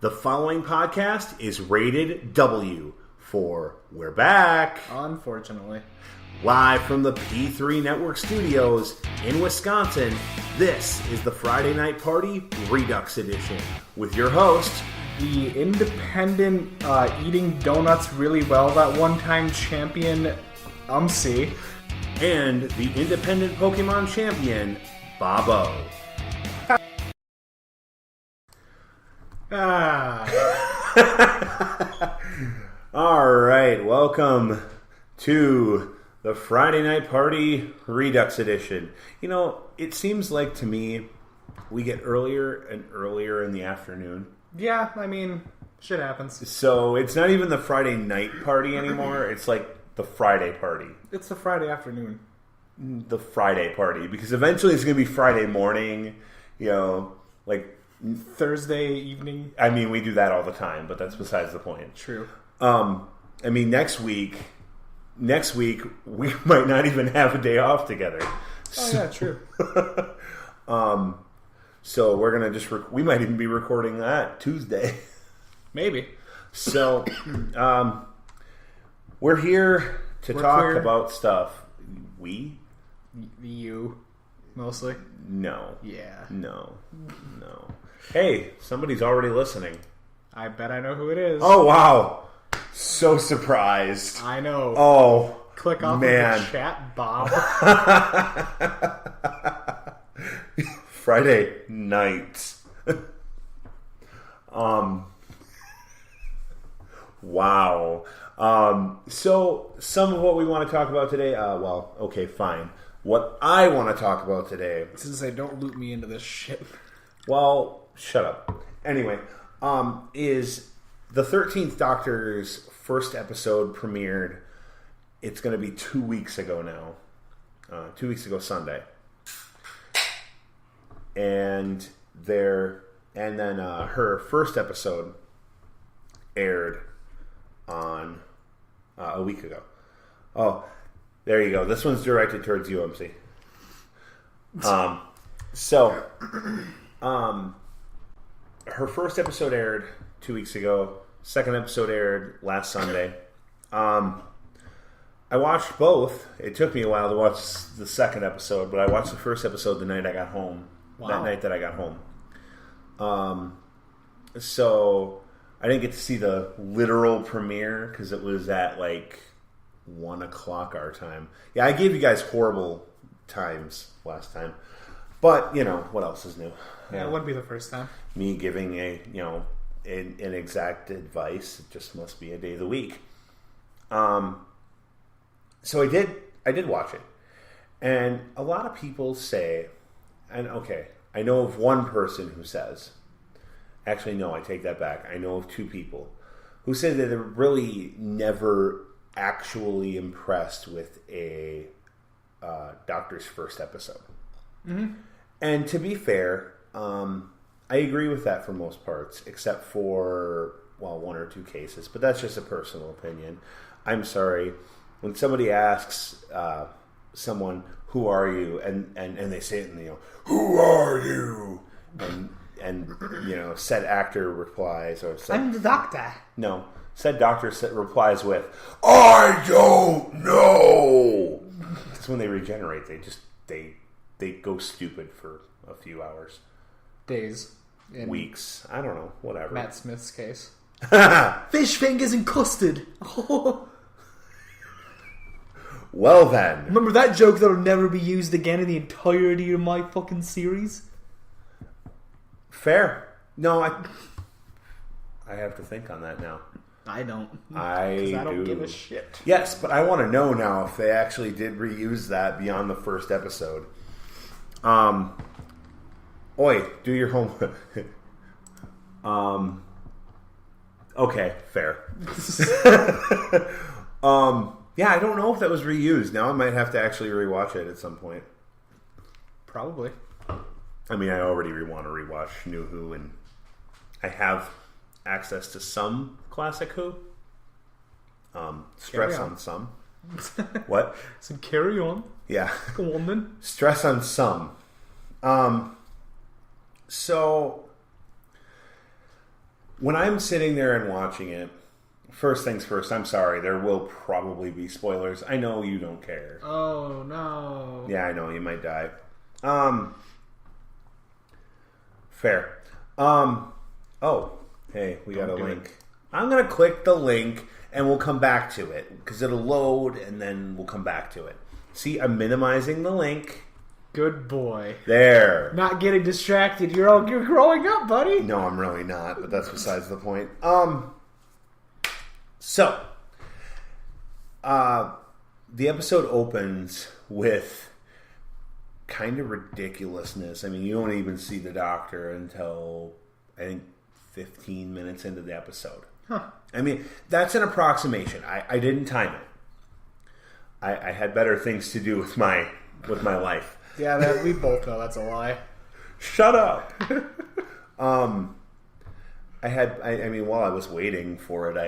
The following podcast is rated W for We're Back. Unfortunately. Live from the P3 Network Studios in Wisconsin, this is the Friday Night Party Redux Edition with your host, the independent eating donuts really well that one-time champion, Umce. And the independent Pokemon champion, Bobo. Alright, welcome to the Friday Night Party Redux Edition. You know, it seems like to me we get earlier and earlier in the afternoon. Yeah, I mean, shit happens. So it's not even the Friday night party anymore, it's like the Friday party. It's the Friday afternoon. The Friday party, because eventually it's going to be Friday morning, you know, like Thursday evening. I mean, we do that all the time, but that's besides the point. True. I mean, next week we might not even have a day off together. Oh yeah, true. So we're gonna just we might even be recording that Tuesday. Maybe. So we're here to talk about stuff. You mostly? No. Yeah. No. Hey, somebody's already listening. I bet I know who it is. Oh wow. So surprised. I know. Oh, click off man. Of the chat, Bob. Friday night. Wow. So some of what we want to talk about today. Well, okay, fine. What I want to talk about today. Since they don't loop me into this shit. Well, shut up. Anyway, is the 13th Doctor's first episode premiered. It's going to be 2 weeks ago now. 2 weeks ago Sunday. And then her first episode aired on a week ago. Oh, there you go. This one's directed towards you, MC. Her first episode aired 2 weeks ago. Second episode aired last Sunday. I watched both. It took me a while to watch the second episode, but I watched the first episode the night I got home. Wow. That night that I got home. So I didn't get to see the literal premiere because it was at like 1 o'clock our time. Yeah, I gave you guys horrible times last time. But, you know, what else is new? Yeah, it wouldn't be the first time. Me giving an exact advice. It just must be a day of the week. So I did watch it. And a lot of people say, and okay, I know of one person who says, actually no, I take that back. I know of two people who say that they're really never actually impressed with a Doctor's first episode. Mm-hmm. And to be fair, I agree with that for most parts, except for, well, one or two cases. But that's just a personal opinion. I'm sorry. When somebody asks someone, who are you? And they say it in, who are you? And said actor replies, or said, I'm the doctor. No. Said doctor replies with, I don't know. That's when they regenerate. They go stupid for a few hours. Days. Weeks. I don't know. Whatever. Matt Smith's case. Fish fingers and custard. Well then. Remember that joke that'll never be used again in the entirety of my fucking series? Fair. No, I have to think on that now. I don't. I don't do. give a shit. Yes, but I want to know now if they actually did reuse that beyond the first episode. Oi, do your homework. Okay, fair. Yeah, I don't know if that was reused. Now I might have to actually rewatch it at some point. Probably. I mean, I already want to rewatch New Who, and I access to some classic Who. Stress on some. What? So carry on. Yeah. Go on then. Stress on some. So when I'm sitting there and watching it, first things first, I'm sorry, there will probably be spoilers. I know you don't care. Oh, no. Yeah, I know, you might die. Fair. Oh, hey, we got a link. I'm going to click the link and we'll come back to it because it'll load and then we'll come back to it. See, I'm minimizing the link. Good boy. There. Not getting distracted. You're growing up, buddy. No, I'm really not, but that's besides the point. So, the episode opens with kind of ridiculousness. I mean, you don't even see the doctor until, I think, 15 minutes into the episode. Huh. I mean, that's an approximation. I didn't time it. I had better things to do with my life. Yeah, we both know that's a lie. Shut up. I mean, while I was waiting for it, I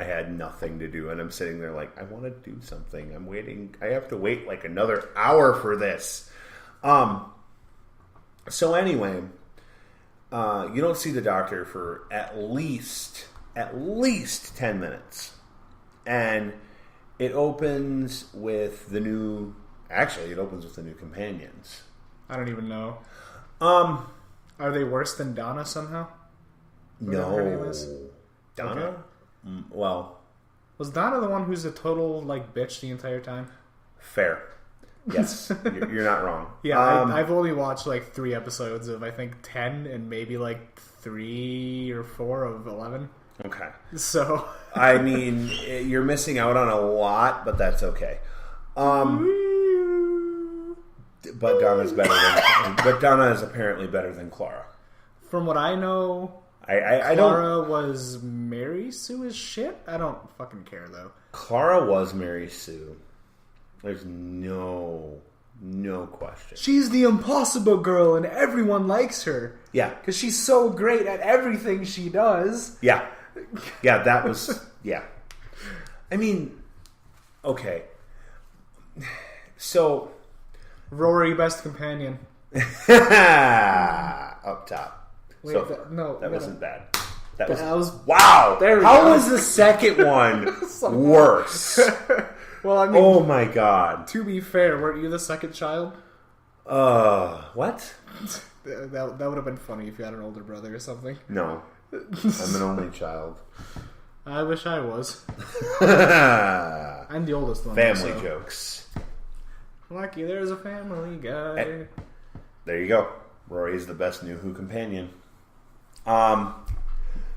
had nothing to do, and I'm sitting there like, I want to do something. I'm waiting. I have to wait like another hour for this. So anyway, you don't see the doctor for at least 10 minutes, and it opens with the new. Actually, it opens with the new companions. I don't even know. Are they worse than Donna somehow? No. Her name is? Donna? Okay. Well, Was Donna the one who's a total like bitch the entire time? fair. Yes, you're not wrong. Yeah, I've only watched like 3 episodes of I think 10 and maybe like 3 or 4 of 11. Okay. So I mean, you're missing out on a lot, but that's okay. But Donna's better than. But Donna is apparently better than Clara. from what I know, I Clara don't. was Mary Sue's shit. I don't fucking care though. Clara was Mary Sue. There's no question. She's the impossible girl and everyone likes her. Yeah, Because she's so great at everything she does. yeah. That was yeah. I mean, okay. So Rory, best companion. up top. Wait, So that wasn't bad. That was wow. There we How go. was the second one worse? well. I mean, Oh my god. to be fair, weren't you the second child? What? That would have been funny if you had an older brother or something. No. I'm an only child. I wish I was. Family I'm the oldest one. so. jokes. Lucky there's a family guy. Hey. There you go. Rory is the best new Who companion.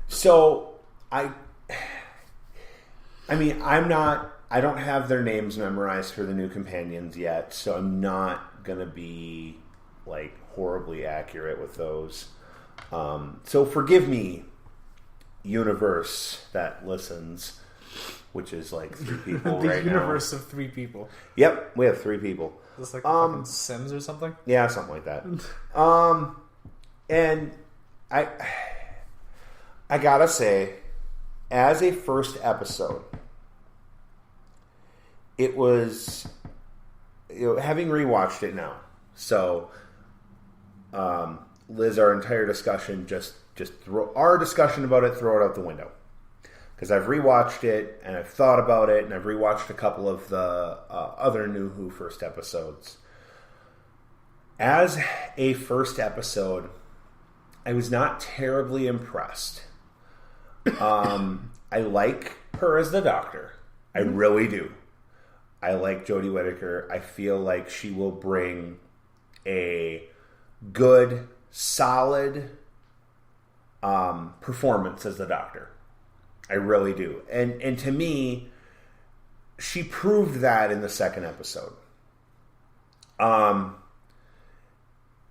So I mean, I don't have their names memorized for the new companions yet, so I'm not gonna be like horribly accurate with those. So forgive me, universe that listens, which is like 3 people The right universe of 3 people. Yep, we have 3 people. Is this like fucking Sims or something? Yeah, something like that. And I gotta say, as a first episode, it was, having rewatched it now. So, Liz, our entire discussion, just throw our discussion about it, throw it out the window. Because I've rewatched it, and I've thought about it, and I've rewatched a couple of the other New Who first episodes. As a first episode, I was not terribly impressed. I like her as the Doctor. I really do. I like Jodie Whittaker. I feel like she will bring a good, solid performance as the Doctor. I really do. And to me, she proved that in the second episode.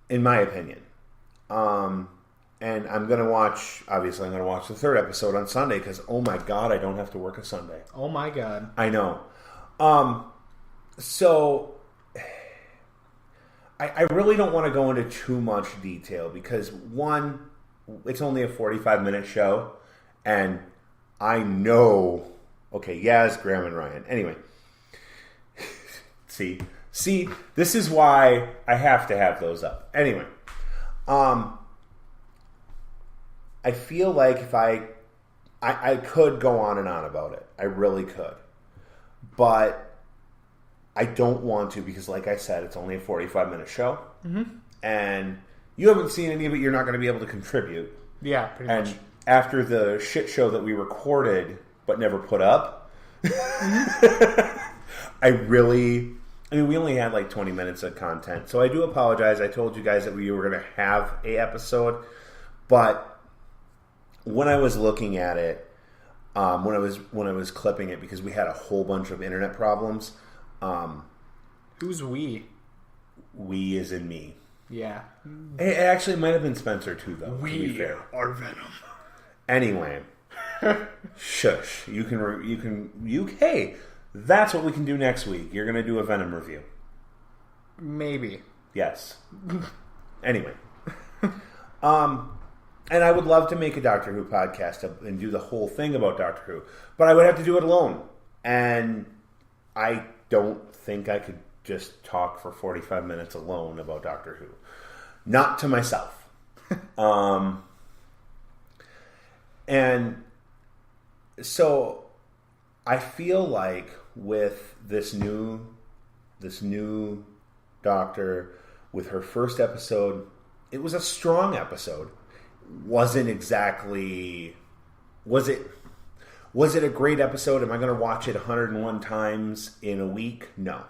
In my opinion. And I'm going to watch the third episode on Sunday because, oh my God, I don't have to work a Sunday. Oh my god. I know. So I really don't want to go into too much detail because, one, it's only a 45-minute show, and I know. Okay, Yaz, Graham, and Ryan. Anyway, see, this is why I have to have those up. Anyway, I feel like if I could go on and on about it. I really could. But I don't want to because, like I said, it's only a 45-minute show. Mm-hmm. And you haven't seen any of it. You're not going to be able to contribute. Yeah, pretty much. And after the shit show that we recorded but never put up, we only had like 20 minutes of content. So I do apologize. I told you guys that we were going to have a episode. But when I was looking at it, when I was clipping it, because we had a whole bunch of internet problems. Who's we? We is in me. Yeah. It actually might have been Spencer too, though. We to be fair. are Venom. Anyway, shush. Hey, that's what we can do next week. You're going to do a Venom review. Maybe. Yes. Anyway. And I would love to make a Doctor Who podcast and do the whole thing about Doctor Who, but I would have to do it alone. And I don't think I could just talk for 45 minutes alone about Doctor Who. Not to myself. And so I feel like with this new Doctor, with her first episode, it was a strong episode. Wasn't exactly... Was it a great episode? Am I going to watch it 101 times in a week? No.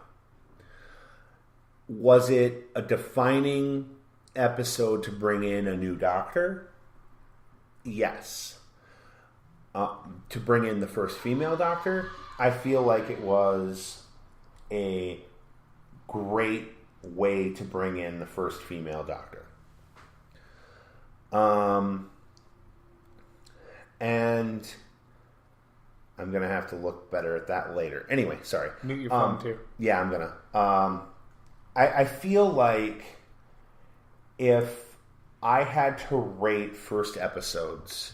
Was it a defining episode to bring in a new Doctor? Yes. To bring in the first female Doctor, I feel like it was a great way to bring in the first female Doctor. And I'm going to have to look better at that later. Anyway, sorry. Mute your phone too. Yeah, I'm going to. I feel like if I had to rate first episodes,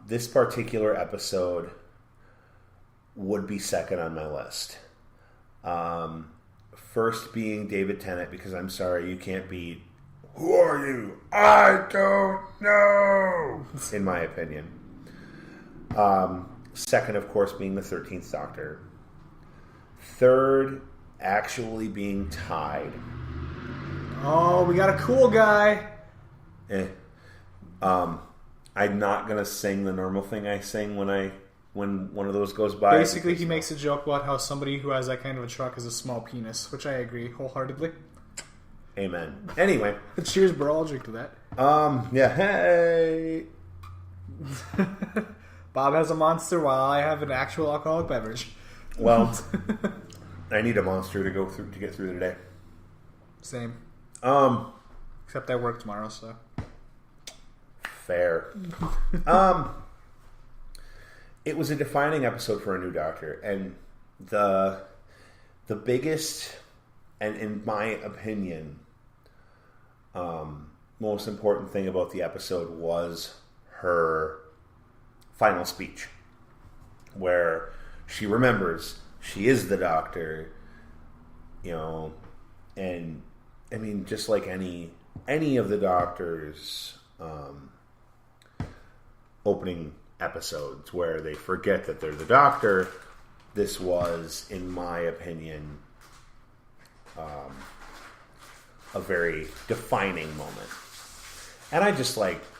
this particular episode would be second on my list. First being David Tennant, because I'm sorry, you can't beat "Who are you? I don't know," in my opinion. Second, of course, being the 13th Doctor. Third, actually being tied. Oh, we got a cool guy. I'm not going to sing the normal thing I sing when one of those goes by. Basically, he makes a joke about how somebody who has that kind of a truck has a small penis, which I agree wholeheartedly. Amen. Anyway. Cheers, bro. I'll drink to that. Yeah, hey. Bob has a Monster while I have an actual alcoholic beverage. Well, I need a Monster to get through the day. Same. Except I work tomorrow, so. Fair. It was a defining episode for a new Doctor, and the biggest, and in my opinion, most important thing about the episode was her final speech, where she remembers she is the Doctor, and I mean, just like any of the Doctor's opening episodes where they forget that they're the Doctor, this was, in my opinion, a very defining moment. And I just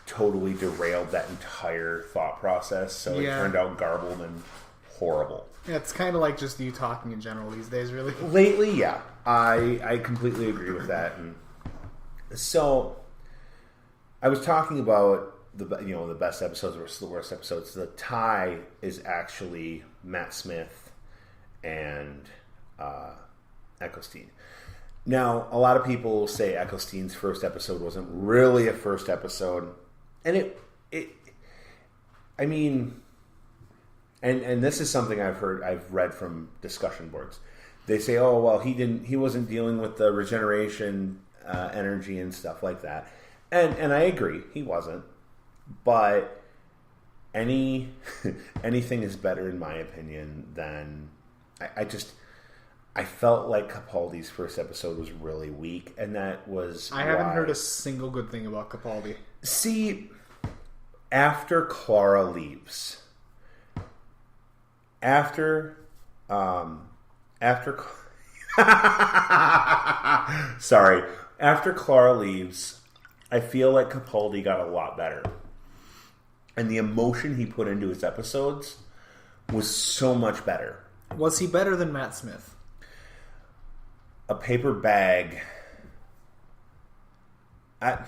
totally derailed that entire thought process, so It turned out garbled and horrible. Yeah, it's kind of like just you talking in general these days, really. Lately, yeah. I completely agree with that. And so I was talking about the best episodes versus the worst episodes. The tie is actually Matt Smith and Eccleston. Now, a lot of people say Eccleston's first episode wasn't really a first episode, and and this is something I've read from discussion boards. They say, "Oh, well, he wasn't dealing with the regeneration energy and stuff like that," and I agree, he wasn't. But anything is better, in my opinion, than I felt like Capaldi's first episode was really weak, and that was I haven't heard a single good thing about Capaldi. See, after Clara leaves, after Clara leaves, I feel like Capaldi got a lot better. And the emotion he put into his episodes was so much better. Was he better than Matt Smith? A paper bag. All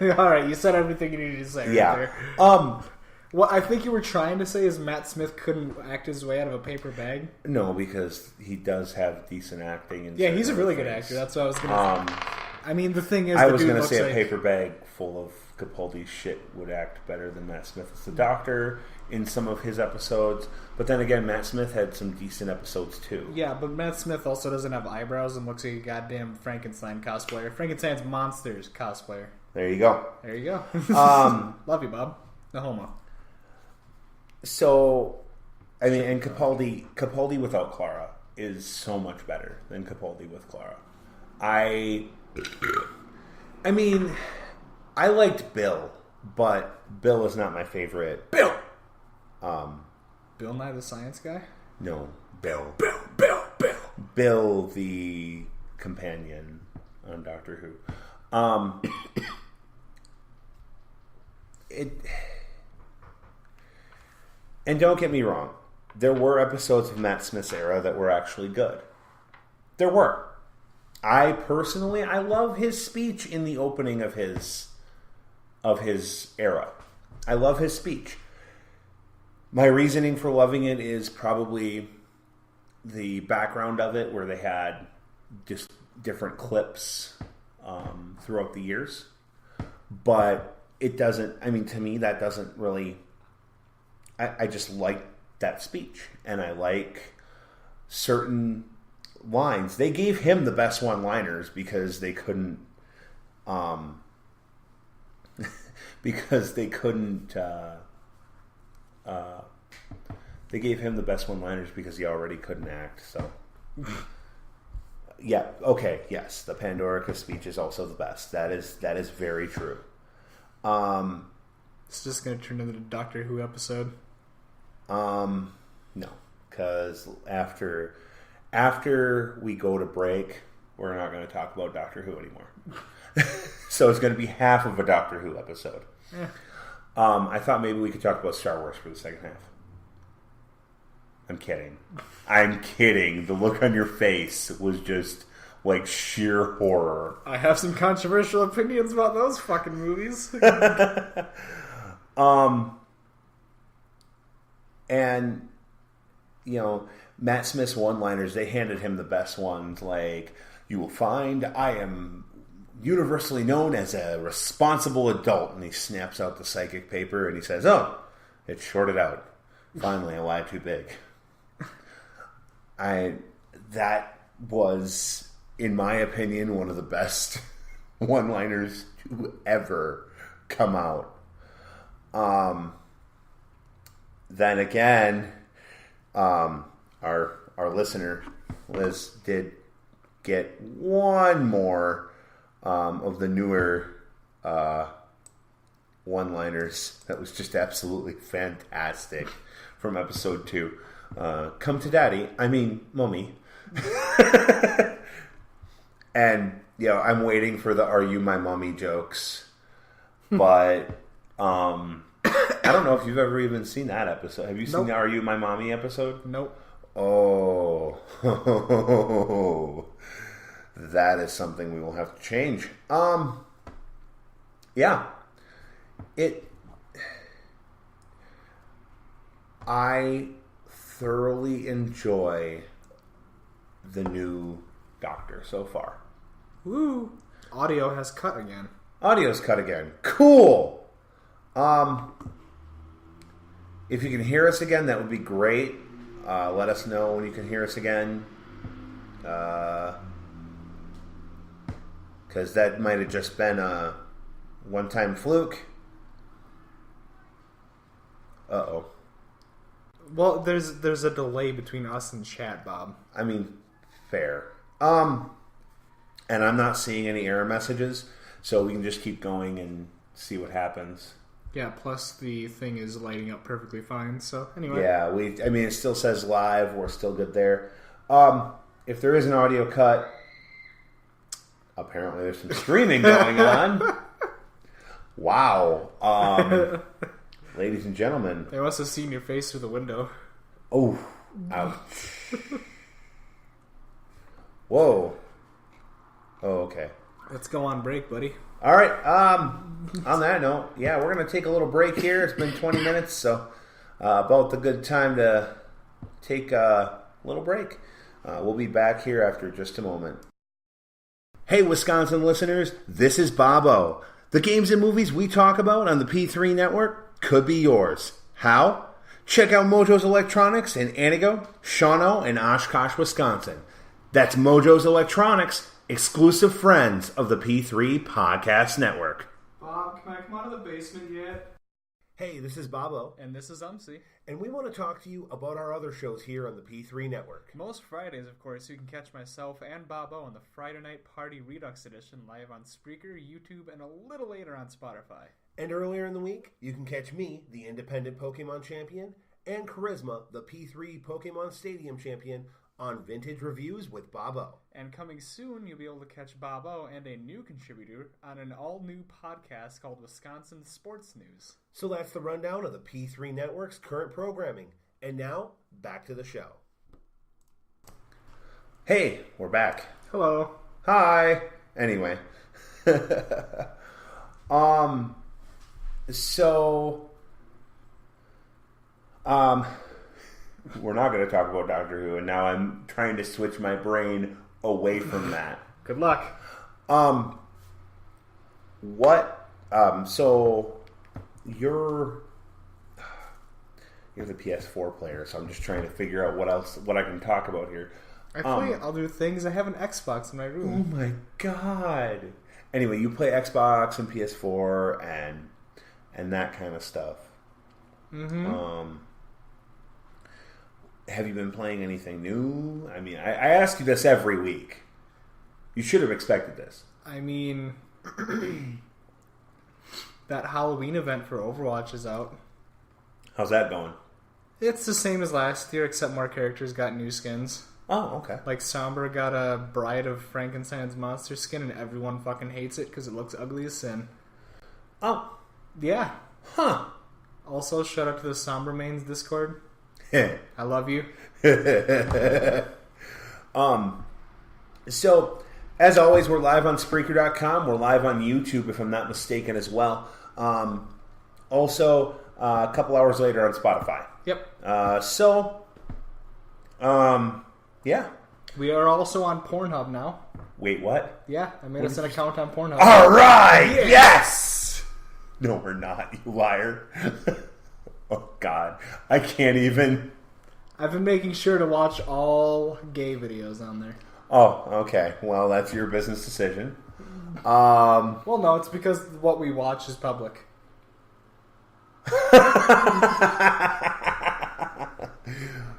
right, you said everything you needed to say Yeah. right there. What I think you were trying to say is Matt Smith couldn't act his way out of a paper bag. No, because he does have decent acting. And Yeah, he's a really good actor. That's what I was going to say. I mean, the thing is, I the was dude going to looks say like... a paper bag full of Capaldi's shit would act better than Matt Smith as the Doctor in some of his episodes. But then again, Matt Smith had some decent episodes too. Yeah, but Matt Smith also doesn't have eyebrows and looks like a goddamn Frankenstein cosplayer. Frankenstein's monsters cosplayer. There you go. There you go. Love you, Bob. No homo. So, I mean, and Capaldi without Clara is so much better than Capaldi with Clara. I mean, I liked Bill, but Bill is not my favorite. Bill! Bill Nye the Science Guy? No, Bill, the companion on Doctor Who. And don't get me wrong, there were episodes of Matt Smith's era that were actually good. There were. I love his speech in the opening of his era. I love his speech. My reasoning for loving it is probably the background of it, where they had just different clips throughout the years. But it doesn't, I mean, to me, that doesn't really... I just like that speech, and I like certain lines. They gave him the best one-liners because they couldn't they gave him the best one-liners because he already couldn't act. So yeah, okay, yes, the Pandorica speech is also the best. That is very true. It's just going to turn into a Doctor Who episode. No, because after we go to break, we're not going to talk about Doctor Who anymore. So it's going to be half of a Doctor Who episode. Yeah. I thought maybe we could talk about Star Wars for the second half. I'm kidding. The look on your face was just like sheer horror. I have some controversial opinions about those fucking movies. And, you know, Matt Smith's one-liners, they handed him the best ones, like, "You will find I am universally known as a responsible adult," and he snaps out the psychic paper and he says, "Oh, it's shorted out. Finally, I lied too big." That was, in my opinion, one of the best one-liners to ever come out. Then again, our listener Liz did get one more of the newer one-liners that was just absolutely fantastic from episode 2. Come to daddy, I mean mommy. And you know, I'm waiting for the "Are you my mommy" jokes, but I don't know if you've ever even seen that episode. Have you seen the "Are You My Mommy" episode? Nope. Oh, that is something we will have to change. Yeah, I thoroughly enjoy the new Doctor so far. Woo! Audio has cut again. Audio's cut again. Cool. If you can hear us again, that would be great. Let us know when you can hear us again. Because that might have just been a one-time fluke. Uh-oh. Well, there's a delay between us and chat, Bob. I mean, fair. And I'm not seeing any error messages, so we can just keep going and see what happens. Yeah, plus the thing is lighting up perfectly fine. So anyway. Yeah, it still says live. We're still good there. If there is an audio cut, apparently there's some streaming going on. Wow. Ladies and gentlemen. They must have seen your face through the window. Oh, ouch. Whoa. Oh, okay. Let's go on break, buddy. All right. On that note, yeah, we're going to take a little break here. It's been 20 minutes, so about the good time to take a little break. We'll be back here after just a moment. Hey, Wisconsin listeners, this is Bobo. The games and movies we talk about on the P3 network could be yours. How? Check out Mojo's Electronics in Anago, Shawano, and Oshkosh, Wisconsin. That's Mojo's Electronics, exclusive friends of the P3 Podcast Network. Bob, can I come out of the basement yet? Hey, this is Bobo. And this is Umce. And we want to talk to you about our other shows here on the P3 Network. Most Fridays, of course, you can catch myself and Bobo on the Friday Night Party Redux Edition live on Spreaker, YouTube, and a little later on Spotify. And earlier in the week, you can catch me, the independent Pokemon champion, and Charisma, the P3 Pokemon Stadium champion, on Vintage Reviews with Bobo. And coming soon, you'll be able to catch Bobo and a new contributor on an all-new podcast called Wisconsin Sports News. So that's the rundown of the P3 Network's current programming. And now, back to the show. Hey, we're back. Hello. Hi. Anyway. We're not going to talk about Doctor Who, and now I'm trying to switch my brain away from that. Good luck. So you're the PS4 player, so I'm just trying to figure out what I can talk about here. I play other things. I have an Xbox in my room. Oh my god. Anyway, you play Xbox and PS4 and that kind of stuff. Mm-hmm. Have you been playing anything new? I mean, I ask you this every week. You should have expected this. I mean, that Halloween event for Overwatch is out. How's that going? It's the same as last year, except more characters got new skins. Oh, okay. Like, Sombra got a Bride of Frankenstein's monster skin, and everyone fucking hates it because it looks ugly as sin. Oh. Yeah. Huh. Also, shout out to the Sombra Mains Discord. I love you. So, as always, we're live on Spreaker.com. We're live on YouTube, if I'm not mistaken, as well. Also, a couple hours later on Spotify. Yep. Yeah. We are also on Pornhub now. Wait, what? Yeah, I made us an account on Pornhub. All right! Yes! No, we're not, you liar. Oh, God. I can't even. I've been making sure to watch all gay videos on there. Oh, okay. Well, that's your business decision. Well, no, it's because what we watch is public.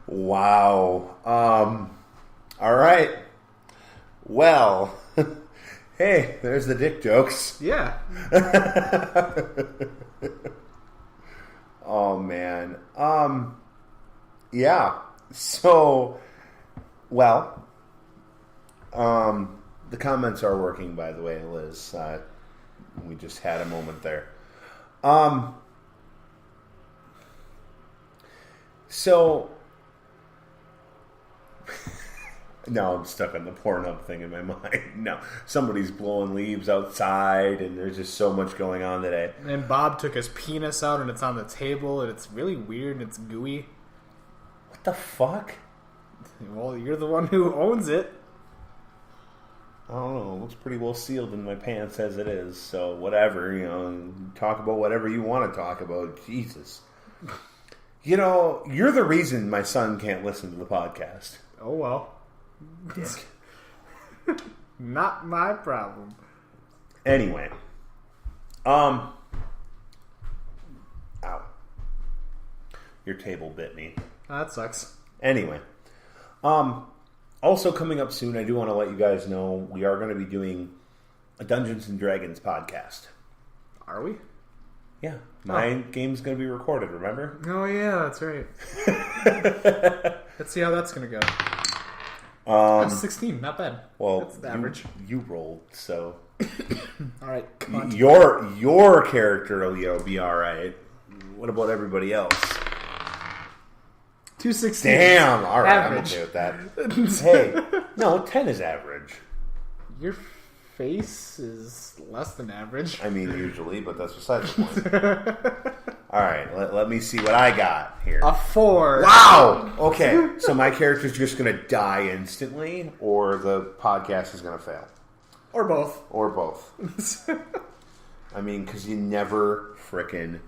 Wow. All right. Well, hey, there's the dick jokes. Yeah. Oh, man. Yeah. So, well, the comments are working, by the way, Liz. We just had a moment there. So, no, I'm stuck on the Pornhub thing in my mind. No, somebody's blowing leaves outside, and there's just so much going on today. And Bob took his penis out, and it's on the table, and it's really weird, and it's gooey. What the fuck? Well, you're the one who owns it. I don't know. It looks pretty well sealed in my pants as it is. So whatever, talk about whatever you want to talk about. Jesus. You're the reason my son can't listen to the podcast. Oh, well. Dick. Not my problem. Anyway. Ow. Your table bit me. That sucks. Anyway. Also coming up soon, I do want to let you guys know we are going to be doing a Dungeons & Dragons podcast. Are we? Yeah. My game's going to be recorded, remember? Oh, yeah, that's right. Let's see how that's going to go. That's 16, not bad. Well, that's the average. You rolled, so... All right, come on. Your character will be all right. What about everybody else? 216. Damn! All right, average. I'm okay with that. Hey, no, 10 is average. Your face is less than average. I mean, usually, but that's besides the point. All right, let me see what I got here. A 4. Wow! Okay, so my character's just going to die instantly, or the podcast is going to fail. Or both. Or both. I mean, because you never frickin'...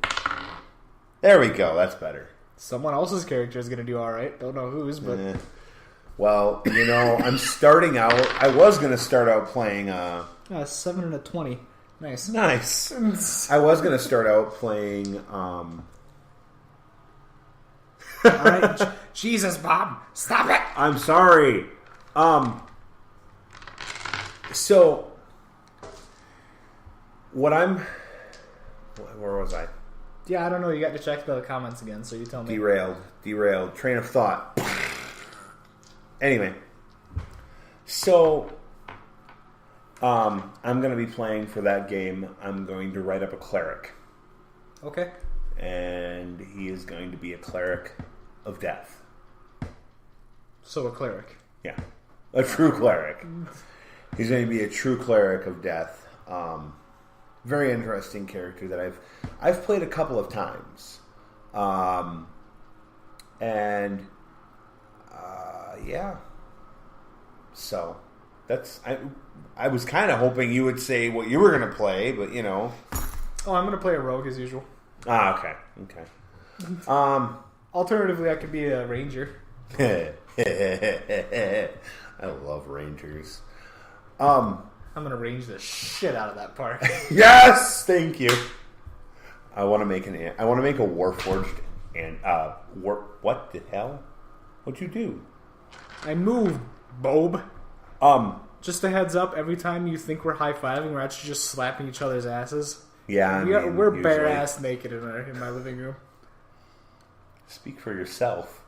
There we go, that's better. Someone else's character is going to do alright. Don't know whose, but... Well, I'm starting out... I was going to start out playing... 7 and a 20. Nice. Nice. I was going to start out playing... Alright, Jesus, Bob. Stop it! I'm sorry. So... Where was I? Yeah, I don't know. You got to check the comments again, so you tell me. Derailed. Train of thought. Anyway. So, I'm going to be playing for that game. I'm going to write up a cleric. Okay. And he is going to be a cleric of death. So a cleric. Yeah. A true cleric. He's going to be a true cleric of death. Very interesting character that I've played a couple of times, yeah. So that's I was kind of hoping you would say what you were going to play, but Oh, I'm going to play a rogue as usual. Okay. Alternatively, I could be a ranger. I love rangers. I'm going to range the shit out of that park. Yes, thank you. I want to make a Warforged and what the hell? What'd you do? I moved, Bob. Just a heads up, every time you think we're high-fiving, we're actually just slapping each other's asses. Yeah, we're bare-ass naked in my living room. Speak for yourself.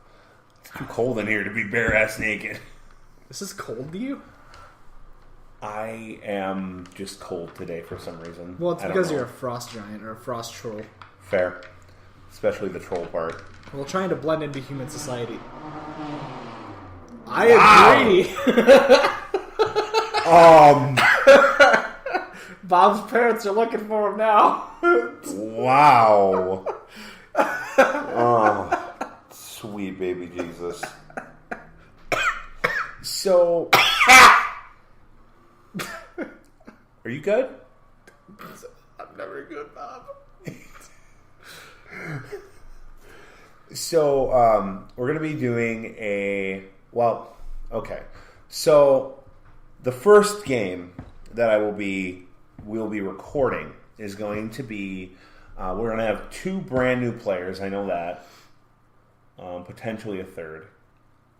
It's too cold in here to be bare-ass naked. This is cold to you? I am just cold today for some reason. Well, it's because you're a frost giant or a frost troll. Fair. Especially the troll part. Well, trying to blend into human society. I agree! Bob's parents are looking for him now. Wow. Oh, sweet baby Jesus. So... Are you good? I'm never good, Bob. So, we're going to be doing okay. So, the first game that we'll be recording is going to be, we're going to have 2 brand new players, I know that. Potentially a third.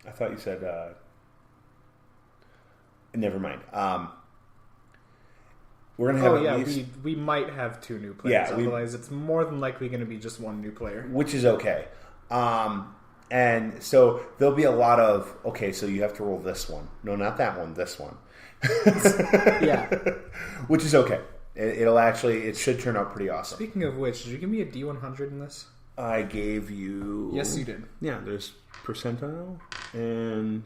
I thought you said, never mind. We're going to have we might have 2 new players. Yeah, otherwise it's more than likely going to be just 1 new player. Which is okay. And so there'll be a lot of, okay, so you have to roll this one. No, not that one, this one. Yeah. Which is okay. It should turn out pretty awesome. Speaking of which, did you give me a D100 in this? I gave you... Yes, you did. Yeah, there's percentile and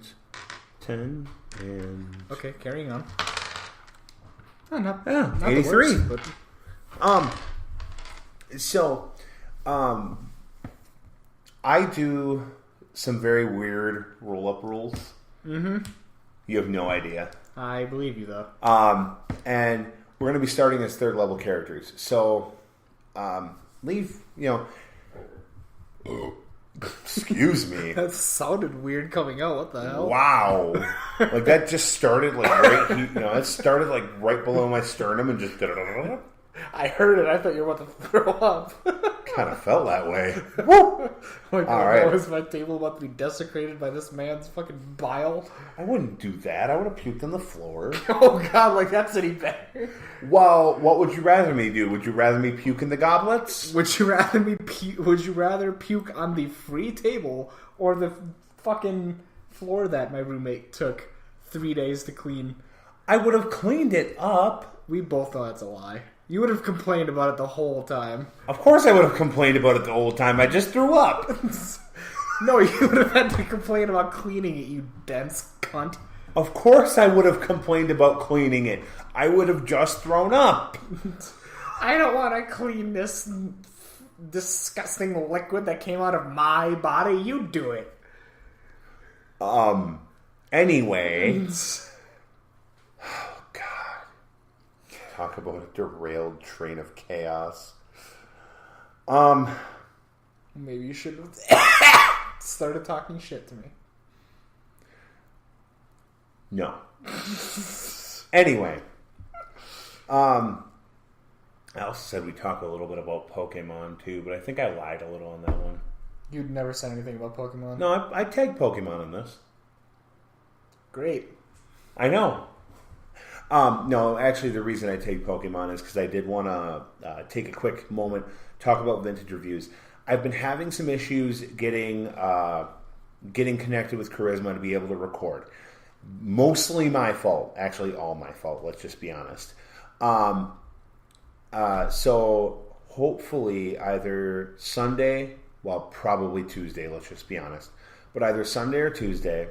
10 and... Okay, carrying on. Oh, not 83. The worst, but... I do some very weird roll-up rules. Mm-hmm. You have no idea. I believe you, though. And we're going to be starting as third-level characters. So, excuse me. That sounded weird coming out. What the hell? Wow. Like, that just started, it started, right below my sternum and just... I heard it. I thought you were about to throw up. Kind of felt that way. Like, All right. Is my table about to be desecrated by this man's fucking bile? I wouldn't do that. I would have puked on the floor. Oh god, like that's any better. Well, what would you rather me do? Would you rather me puke in the goblets? Would you rather puke on the free table or the fucking floor that my roommate took 3 days to clean? I would have cleaned it up. We both know that's a lie. You would have complained about it the whole time. Of course I would have complained about it the whole time. I just threw up. No, you would have had to complain about cleaning it, you dense cunt. Of course I would have complained about cleaning it. I would have just thrown up. I don't want to clean this disgusting liquid that came out of my body. You do it. Anyway. Oh, God. Talk about a derailed train of chaos. Maybe you should have started talking shit to me. No. Anyway. I also said we talk a little bit about Pokemon too, but I think I lied a little on that one. You'd never said anything about Pokemon? No, I tagged Pokemon in this. Great. I know. No, actually the reason I tagged Pokemon is because I did want to take a quick moment, talk about vintage reviews. I've been having some issues getting connected with Charisma to be able to record. Mostly my fault. Actually, all my fault. Let's just be honest. So hopefully either Sunday, well, probably Tuesday. Let's just be honest. But either Sunday or Tuesday,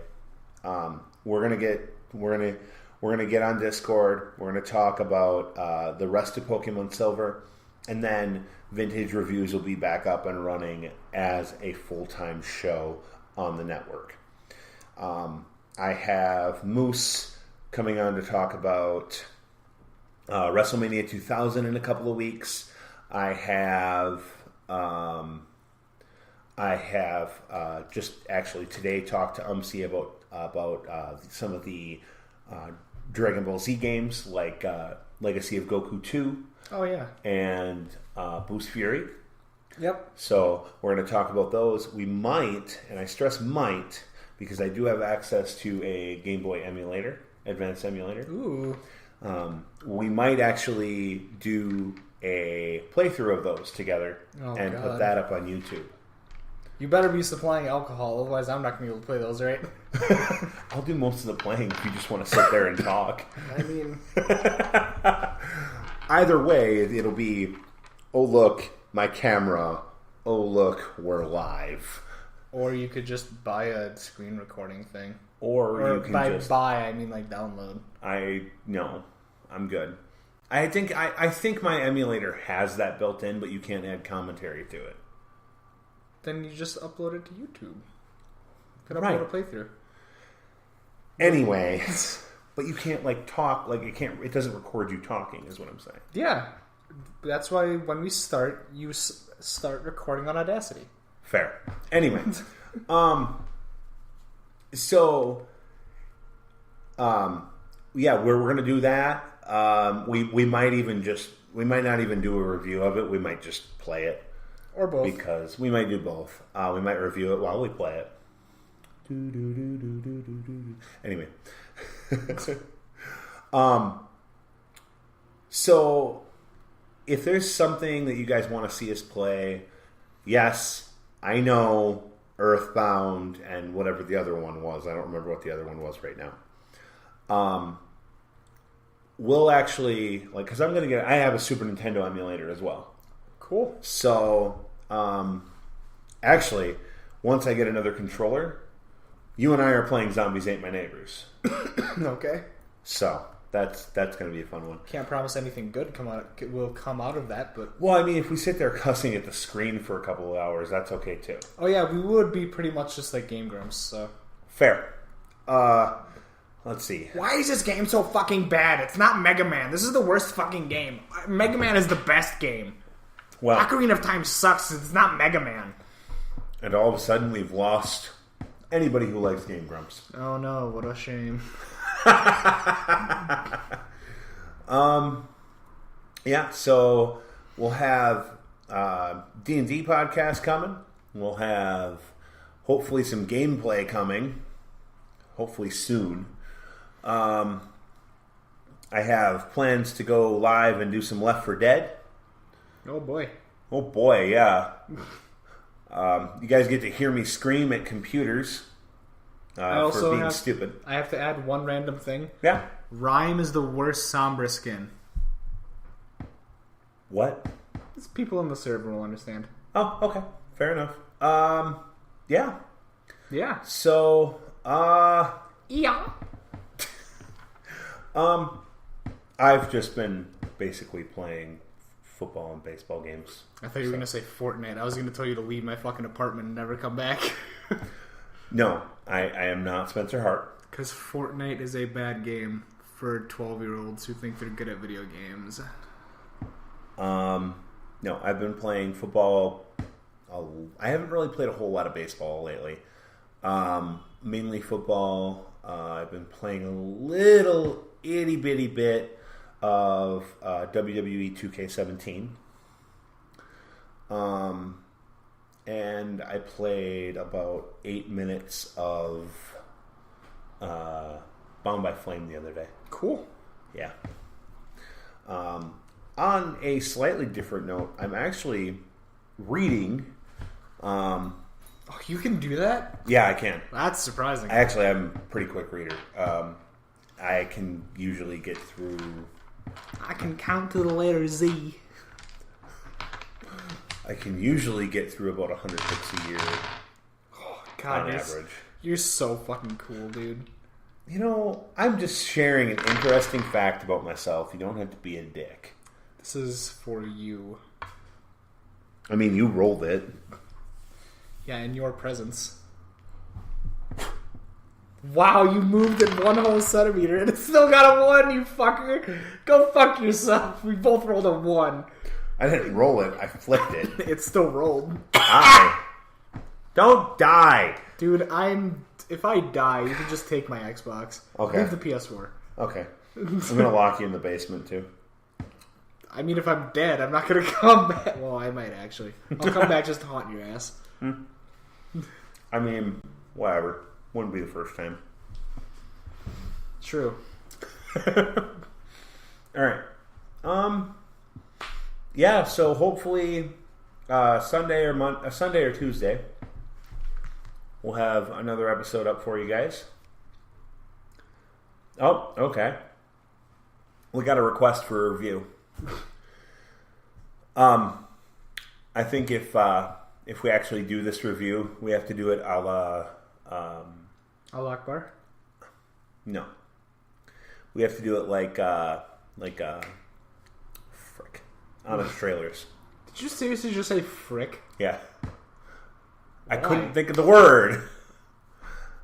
we're gonna get on Discord. We're gonna talk about the rest of Pokemon Silver, and then Vintage Reviews will be back up and running as a full-time show on the network. I have Moose coming on to talk about WrestleMania 2000 in a couple of weeks. I have just actually today talked to Umce about some of the Dragon Ball Z games like Legacy of Goku 2. Oh yeah. And Boost Fury. Yep. So we're going to talk about those. We might, and I stress might, because I do have access to a Game Boy emulator, advanced emulator. Ooh. We might actually do a playthrough of those together and put that up on YouTube. You better be supplying alcohol, otherwise I'm not going to be able to play those, right? I'll do most of the playing if you just want to sit there and talk. I mean... Either way, it'll be, oh look, my camera, oh look, we're live. Or you could just buy a screen recording thing. Or you can I mean like download. No, I'm good. I think my emulator has that built in, but you can't add commentary to it. Then you just upload it to YouTube. You can Right. upload a playthrough. Anyway, but you can't talk, it doesn't record you talking, is what I'm saying. Yeah. That's why when we start, you start recording on Audacity. Fair. Anyway, yeah, we're going to do that. We might not even do a review of it. We might just play it. Or both. Because we might do both. We might review it while we play it. Anyway. So if there's something that you guys want to see us play, yes, I know Earthbound and whatever the other one was. I don't remember what the other one was right now. We'll actually, because I have a Super Nintendo emulator as well. Cool. So, actually, once I get another controller, you and I are playing Zombies Ate My Neighbors. Okay. So, that's going to be a fun one. Can't promise anything good will come out of that, but... Well, I mean, if we sit there cussing at the screen for a couple of hours, that's okay, too. Oh, yeah, we would be pretty much just like Game Grumps, so... Fair. Let's see. Why is this game so fucking bad? It's not Mega Man. This is the worst fucking game. Mega Man is the best game. Well, Ocarina of Time sucks. It's not Mega Man. And all of a sudden, we've lost anybody who likes Game Grumps. Oh no, what a shame. Yeah, so we'll have D&D podcast coming. We'll have hopefully some gameplay coming. Hopefully soon. I have plans to go live and do some Left 4 Dead. Oh boy. Oh boy, yeah. You guys get to hear me scream at computers for being stupid. I have to add one random thing. Yeah. Rhyme is the worst Sombra skin. What? It's people in the server will understand. Oh, okay. Fair enough. Yeah. Yeah. So, Yeah. I've just been basically playing football and baseball games. I thought you were going to say Fortnite. I was going to tell you to leave my fucking apartment and never come back. No, I am not Spencer Hart. Because Fortnite is a bad game for 12-year-olds who think they're good at video games. No, I've been playing football. I haven't really played a whole lot of baseball lately. Mainly football. I've been playing a little itty-bitty bit of WWE 2K17. And I played about 8 minutes of Bound by Flame the other day. Cool. Yeah. On a slightly different note, I'm actually reading. Oh, you can do that? Yeah, I can. That's surprising. Actually, I'm a pretty quick reader. I can usually get through... I can count to the letter Z. I can usually get through about 100 books a year God, on average. You're so fucking cool, dude. You know, I'm just sharing an interesting fact about myself. You don't have to be a dick. This is for you. I mean, you rolled it. Yeah, in your presence. Wow, you moved it 1 whole centimeter and it still got a 1, you fucker. Go fuck yourself. We both rolled a 1. I didn't roll it. I flipped it. It still rolled. Die. Don't die. Dude, if I die, you can just take my Xbox. Okay. Leave the PS4. Okay. I'm going to lock you in the basement, too. I mean, if I'm dead, I'm not going to come back. Well, I might actually. I'll come back just to haunt your ass. I mean, whatever. Wouldn't be the first time. True. Alright. Yeah, so hopefully Sunday or Tuesday we'll have another episode up for you guys. Oh, okay. We got a request for a review. I think if we actually do this review, we have to do it a la Allah Akbar? No. We have to do it like frick. Honest Trailers. Did you seriously just say frick? Yeah. I Why? couldn't think of the word.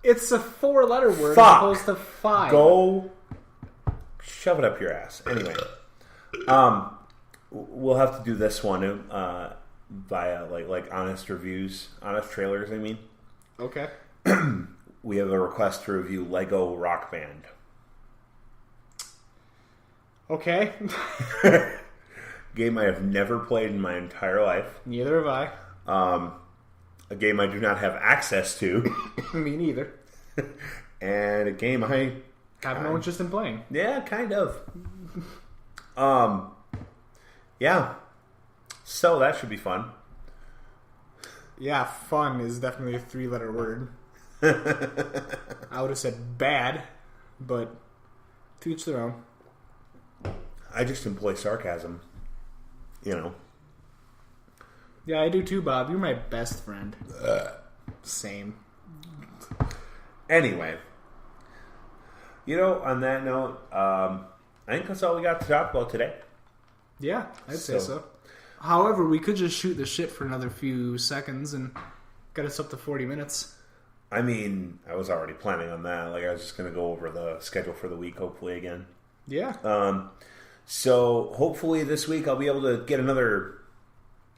It's a 4-letter word Fuck. as opposed to 5. Go shove it up your ass. Anyway. We'll have to do this one via like honest reviews. Honest Trailers, I mean. Okay. We have a request to review Lego Rock Band. Okay. Game I have never played in my entire life. Neither have I. A game I do not have access to. Me neither. And a game I Have no interest in playing. Yeah, kind of. Yeah. So that should be fun. Yeah, fun is definitely a 3-letter word. I would have said bad, but to each their own. I just employ sarcasm. You know. Yeah, I do too, Bob. You're my best friend. Same. Anyway. You know, on that note, I think that's all we got to talk about today. Yeah, I'd say so. However, we could just shoot the shit for another few seconds and get us up to 40 minutes. I mean, I was already planning on that. Like, I was just going to go over the schedule for the week, hopefully, again. Yeah. So, hopefully this week I'll be able to get another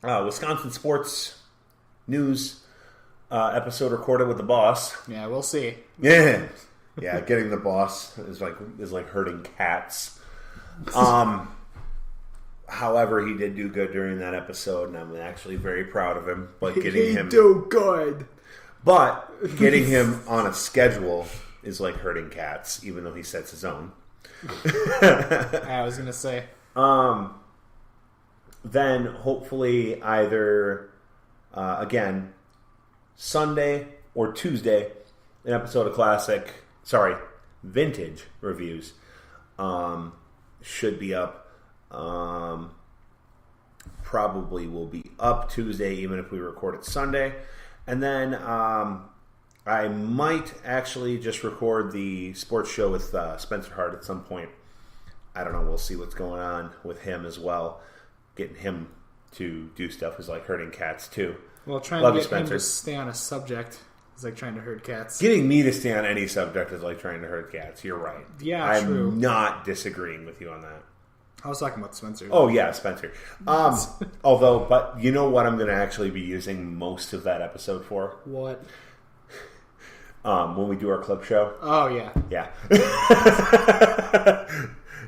Wisconsin sports news episode recorded with the boss. Yeah, we'll see. Yeah. Yeah, getting the boss is like herding cats. However, he did do good during that episode, and I'm actually very proud of him. But getting him do good. But getting him on a schedule is like herding cats, even though he sets his own. I was gonna say. Then hopefully either again Sunday or Tuesday, an episode of vintage reviews should be up. Probably will be up Tuesday, even if we record it Sunday. And then I might actually just record the sports show with Spencer Hart at some point. I don't know. We'll see what's going on with him as well. Getting him to do stuff is like herding cats too. Well, trying to get him to stay on a subject is like trying to herd cats. Getting me to stay on any subject is like trying to herd cats. You're right. Yeah, true. I'm not disagreeing with you on that. I was talking about Spencer. Oh, yeah, Spencer. But you know what I'm going to actually be using most of that episode for? What? When we do our clip show. Oh, yeah. Yeah.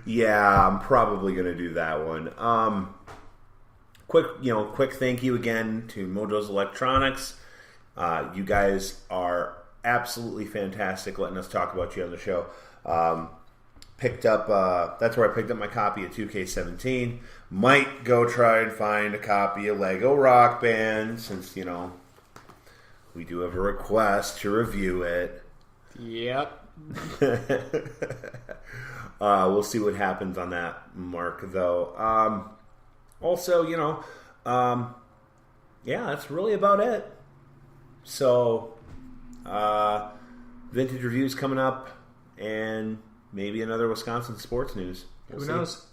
Yeah, I'm probably going to do that one. Quick thank you again to Mojo's Electronics. You guys are absolutely fantastic letting us talk about you on the show. That's where I picked up my copy of 2K17. Might go try and find a copy of Lego Rock Band, since, we do have a request to review it. Yep. We'll see what happens on that mark, though. Also, that's really about it. So, vintage reviews coming up, and maybe another Wisconsin sports news. Who knows?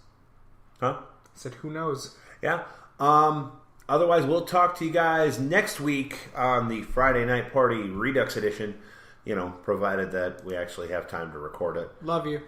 Huh? I said, who knows? Yeah. Otherwise, we'll talk to you guys next week on the Friday Night Party Redux Edition, provided that we actually have time to record it. Love you.